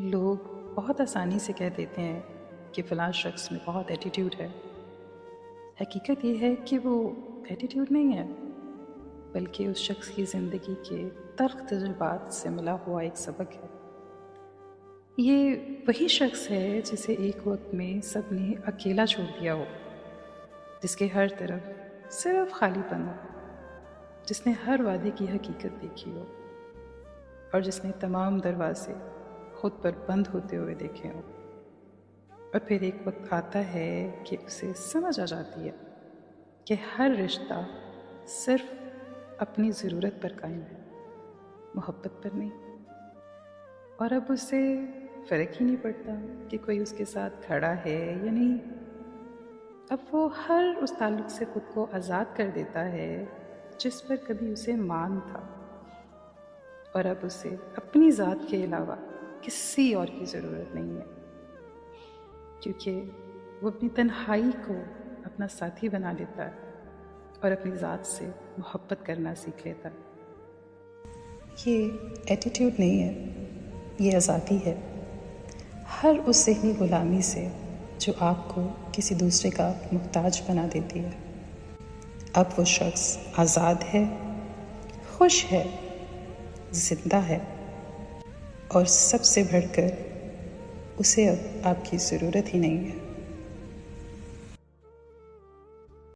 لوگ بہت آسانی سے کہہ دیتے ہیں کہ فلاں شخص میں بہت ایٹیٹیوڈ ہے۔ حقیقت یہ ہے کہ وہ ایٹیٹیوڈ نہیں ہے، بلکہ اس شخص کی زندگی کے تلخ تجربات سے ملا ہوا ایک سبق ہے۔ یہ وہی شخص ہے جسے ایک وقت میں سب نے اکیلا چھوڑ دیا ہو، جس کے ہر طرف صرف خالی پن ہو، جس نے ہر وعدے کی حقیقت دیکھی ہو اور جس نے تمام دروازے خود پر بند ہوتے ہوئے دیکھے ہوں، اور پھر ایک وقت آتا ہے کہ اسے سمجھ آ جاتی ہے کہ ہر رشتہ صرف اپنی ضرورت پر قائم ہے، محبت پر نہیں۔ اور اب اسے فرق ہی نہیں پڑتا کہ کوئی اس کے ساتھ کھڑا ہے یا نہیں۔ اب وہ ہر اس تعلق سے خود کو آزاد کر دیتا ہے جس پر کبھی اسے مان تھا، اور اب اسے اپنی ذات کے علاوہ کسی اور کی ضرورت نہیں ہے، کیونکہ وہ اپنی تنہائی کو اپنا ساتھی بنا لیتا ہے اور اپنی ذات سے محبت کرنا سیکھ لیتا ہے۔ یہ ایٹیٹیوڈ نہیں ہے، یہ آزادی ہے، ہر اس ذہنی غلامی سے جو آپ کو کسی دوسرے کا محتاج بنا دیتی ہے۔ اب وہ شخص آزاد ہے، خوش ہے، زندہ ہے، اور سب سے بڑھ کر اسے اب آپ کی ضرورت ہی نہیں ہے۔